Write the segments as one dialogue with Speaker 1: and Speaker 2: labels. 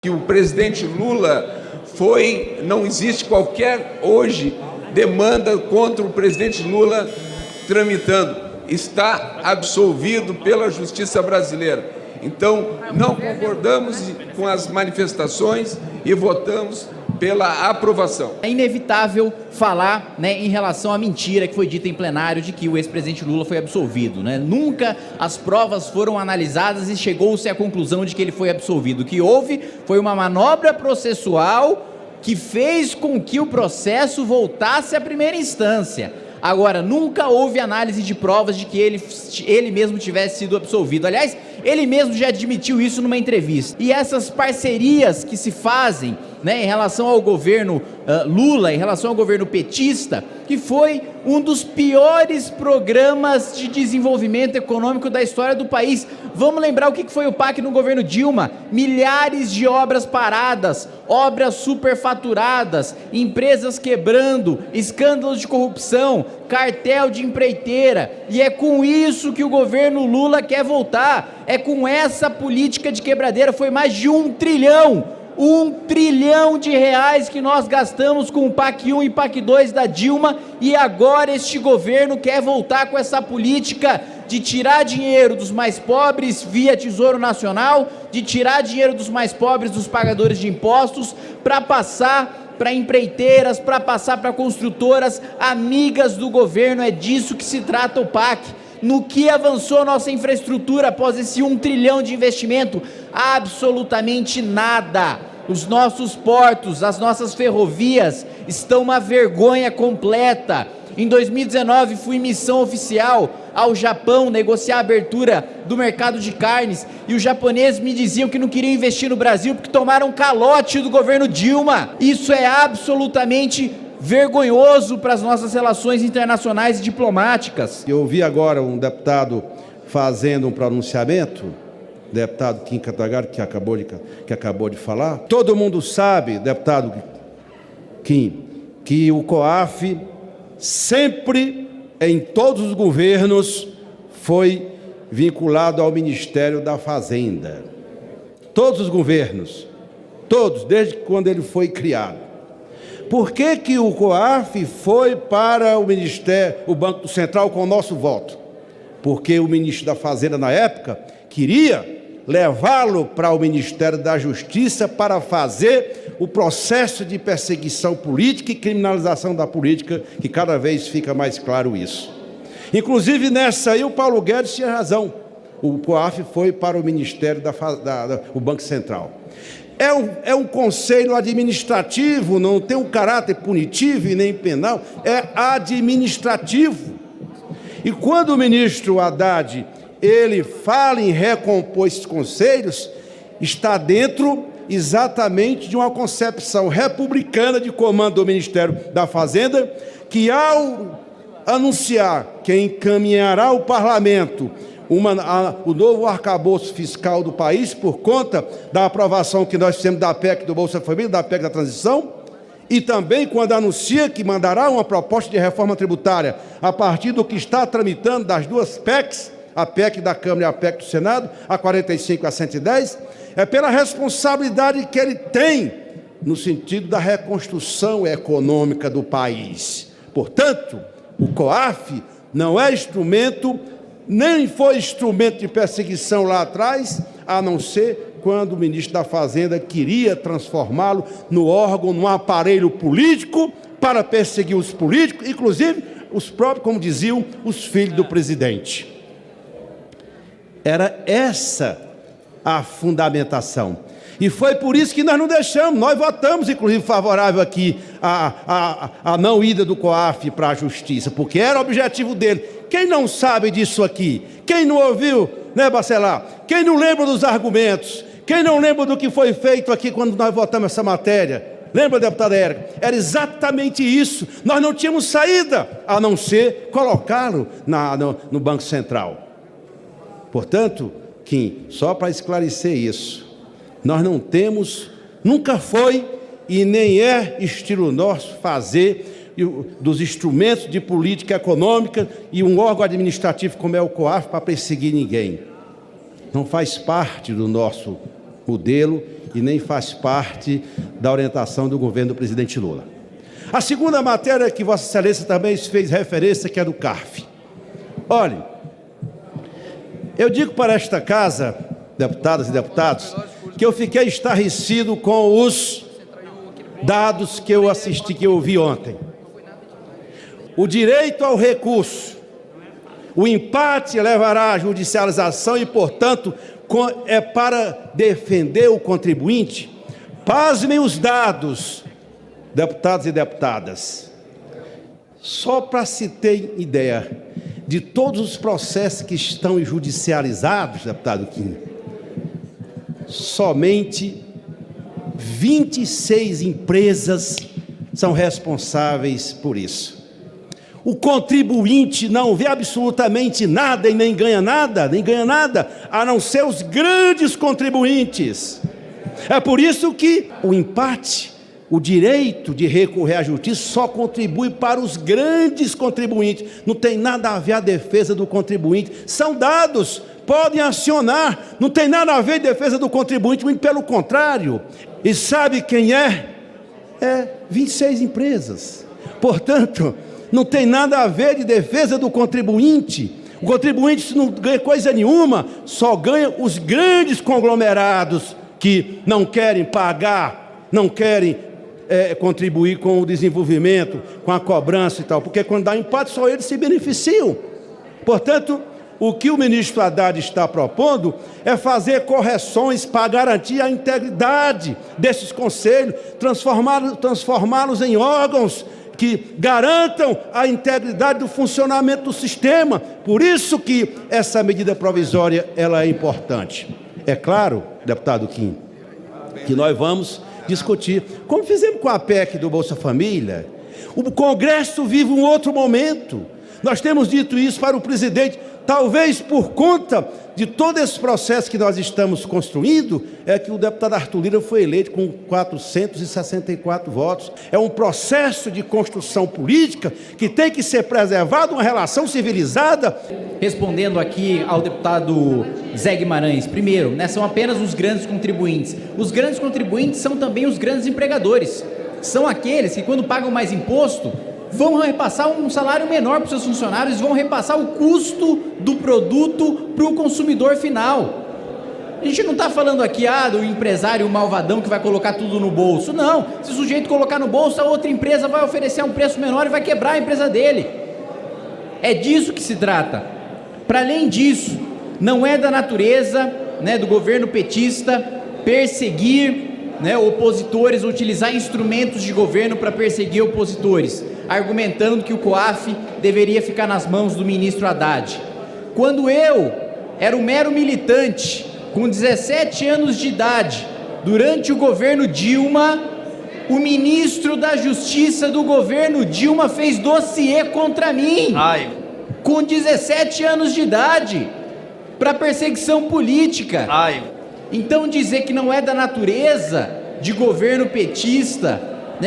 Speaker 1: que o presidente Lula não existe qualquer, hoje, demanda contra o presidente Lula tramitando. Está absolvido pela justiça brasileira. Então, não concordamos com as manifestações e votamos pela aprovação.
Speaker 2: É inevitável falar, em relação à mentira que foi dita em plenário de que o ex-presidente Lula foi absolvido, Nunca as provas foram analisadas e chegou-se à conclusão de que ele foi absolvido. O que houve foi uma manobra processual que fez com que o processo voltasse à primeira instância. Agora, nunca houve análise de provas de que ele mesmo tivesse sido absolvido. Aliás, ele mesmo já admitiu isso numa entrevista. E essas parcerias que se fazem, em relação ao governo Lula, em relação ao governo petista, que foi um dos piores programas de desenvolvimento econômico da história do país. Vamos lembrar o que foi o PAC no governo Dilma: milhares de obras paradas, obras superfaturadas, empresas quebrando, escândalos de corrupção, cartel de empreiteira. E é com isso que o governo Lula quer voltar. É com essa política de quebradeira. Foi mais de R$1 trilhão de reais que nós gastamos com o PAC 1 e PAC 2 da Dilma, e agora este governo quer voltar com essa política de tirar dinheiro dos mais pobres via Tesouro Nacional, de tirar dinheiro dos mais pobres, dos pagadores de impostos, para passar para empreiteiras, para passar para construtoras amigas do governo. É disso que se trata o PAC. No que avançou nossa infraestrutura após esse R$1 trilhão de investimento? Absolutamente nada. Os nossos portos, as nossas ferrovias estão uma vergonha completa. Em 2019 fui em missão oficial ao Japão negociar a abertura do mercado de carnes, e os japoneses me diziam que não queriam investir no Brasil porque tomaram calote do governo Dilma. Isso é absolutamente vergonhoso para as nossas relações internacionais e diplomáticas.
Speaker 3: Eu ouvi agora um deputado fazendo um pronunciamento, deputado Kim Kataguiri, que acabou de falar. Todo mundo sabe, deputado Kim, que o COAF sempre, em todos os governos, foi vinculado ao Ministério da Fazenda. Todos os governos, todos, desde quando ele foi criado. Por que o COAF foi para o Ministério, o Banco Central, com o nosso voto? Porque o ministro da Fazenda, na época, queria levá-lo para o Ministério da Justiça para fazer o processo de perseguição política e criminalização da política, que cada vez fica mais claro isso. Inclusive, nessa aí, o Paulo Guedes tinha razão. O COAF foi para o Ministério o Banco Central. É um conselho administrativo, não tem um caráter punitivo e nem penal, é administrativo. E quando o ministro Haddad, ele fala em recompor esses conselhos, está dentro exatamente de uma concepção republicana de comando do Ministério da Fazenda, que ao anunciar que encaminhará ao Parlamento o novo arcabouço fiscal do país, por conta da aprovação que nós fizemos da PEC do Bolsa Família, da PEC da transição, e também quando anuncia que mandará uma proposta de reforma tributária a partir do que está tramitando das duas PECs, a PEC da Câmara e a PEC do Senado, a 45 e a 110, é pela responsabilidade que ele tem no sentido da reconstrução econômica do país. Portanto, o COAF não é instrumento, nem foi instrumento de perseguição lá atrás, a não ser quando o ministro da Fazenda queria transformá-lo no órgão, num aparelho político para perseguir os políticos, inclusive os próprios, como diziam, os filhos do presidente. Era essa a fundamentação. E foi por isso que nós não deixamos, nós votamos, inclusive, favorável aqui a não ida do COAF para a Justiça, porque era o objetivo dele. Quem não sabe disso aqui? Quem não ouviu, Bacelar? Quem não lembra dos argumentos? Quem não lembra do que foi feito aqui quando nós votamos essa matéria? Lembra, deputada Érica? Era exatamente isso. Nós não tínhamos saída, a não ser colocá-lo no Banco Central. Portanto, Kim, só para esclarecer isso, nós não temos, nunca foi e nem é estilo nosso fazer dos instrumentos de política econômica e um órgão administrativo como é o COAF para perseguir ninguém. Não faz parte do nosso modelo e nem faz parte da orientação do governo do presidente Lula. A segunda matéria que Vossa Excelência também fez referência, que é do CARF. Olhe, eu digo para esta casa, deputadas e deputados, que eu fiquei estarrecido com os dados que eu assisti, que eu ouvi ontem. O direito ao recurso, o empate levará à judicialização e, portanto, é para defender o contribuinte. Pasmem os dados, deputados e deputadas. Só para se ter ideia de todos os processos que estão judicializados, deputado Kim, somente 26 empresas são responsáveis por isso. O contribuinte não vê absolutamente nada e nem ganha nada, a não ser os grandes contribuintes. É por isso que o empate, o direito de recorrer à justiça só contribui para os grandes contribuintes. Não tem nada a ver a defesa do contribuinte. São dados, podem acionar, não tem nada a ver a defesa do contribuinte, muito pelo contrário. E sabe quem é? É 26 empresas. Portanto, não tem nada a ver de defesa do contribuinte. O contribuinte não ganha coisa nenhuma, só ganha os grandes conglomerados que não querem pagar, não querem contribuir com o desenvolvimento, com a cobrança e tal, porque quando dá empate só eles se beneficiam. Portanto, o que o ministro Haddad está propondo é fazer correções para garantir a integridade desses conselhos, transformá-los em órgãos que garantam a integridade do funcionamento do sistema. Por isso que essa medida provisória ela é importante. É claro, deputado Kim, que nós vamos discutir, como fizemos com a PEC do Bolsa Família. O Congresso vive um outro momento. Nós temos dito isso para o presidente. Talvez por conta de todo esse processo que nós estamos construindo, é que o deputado Arthur Lira foi eleito com 464 votos. É um processo de construção política que tem que ser preservado, uma relação civilizada.
Speaker 2: Respondendo aqui ao deputado Zé Guimarães, primeiro, são apenas os grandes contribuintes. Os grandes contribuintes são também os grandes empregadores. São aqueles que, quando pagam mais imposto, vão repassar um salário menor para os seus funcionários, vão repassar o custo do produto para o consumidor final. A gente não está falando aqui do empresário malvadão que vai colocar tudo no bolso. Não, se o sujeito colocar no bolso, a outra empresa vai oferecer um preço menor e vai quebrar a empresa dele. É disso que se trata. Para além disso, não é da natureza do governo petista perseguir opositores, utilizar instrumentos de governo para perseguir opositores, argumentando que o COAF deveria ficar nas mãos do ministro Haddad. Quando eu era um mero militante, com 17 anos de idade, durante o governo Dilma, o ministro da Justiça do governo Dilma fez dossiê contra mim, com 17 anos de idade, para perseguição política. Então dizer que não é da natureza de governo petista,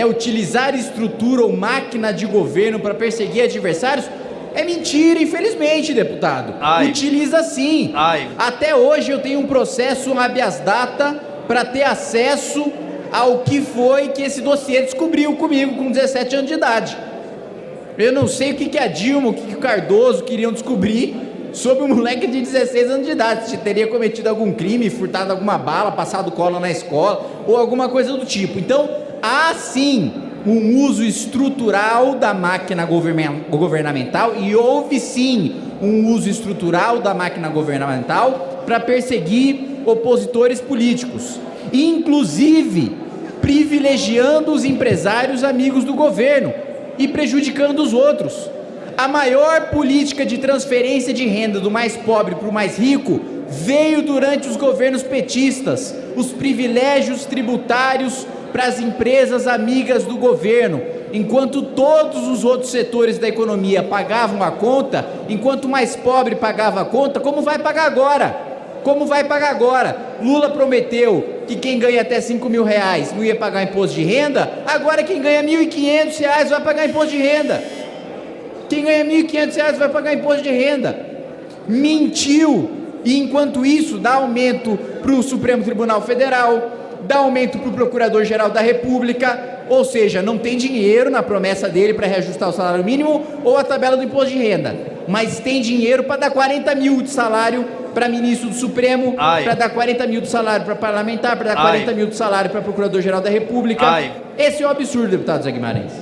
Speaker 2: utilizar estrutura ou máquina de governo para perseguir adversários, é mentira, infelizmente, deputado. Utiliza sim. Até hoje eu tenho um processo habeas data para ter acesso ao que foi que esse dossiê descobriu comigo com 17 anos de idade. Eu não sei o que a Dilma, o que o Cardoso queriam descobrir sobre um moleque de 16 anos de idade, se teria cometido algum crime, furtado alguma bala, passado cola na escola ou alguma coisa do tipo. Então, há sim um uso estrutural da máquina governamental e houve sim um uso estrutural da máquina governamental para perseguir opositores políticos, inclusive privilegiando os empresários amigos do governo e prejudicando os outros. A maior política de transferência de renda do mais pobre para o mais rico veio durante os governos petistas. Os privilégios tributários para as empresas amigas do governo, enquanto todos os outros setores da economia pagavam a conta, enquanto o mais pobre pagava a conta, como vai pagar agora? Como vai pagar agora? Lula prometeu que quem ganha até R$5.000 não ia pagar imposto de renda, agora quem ganha R$1.500 vai pagar imposto de renda. Quem ganha R$1.500 vai pagar imposto de renda. Mentiu. E enquanto isso, dá aumento para o Supremo Tribunal Federal, dá aumento para o Procurador-Geral da República, ou seja, não tem dinheiro na promessa dele para reajustar o salário mínimo ou a tabela do imposto de renda, mas tem dinheiro para dar 40 mil de salário para ministro do Supremo, para dar 40 mil de salário para parlamentar, para dar 40 mil de salário para Procurador-Geral da República. Esse é o absurdo, deputado Zé Guimarães.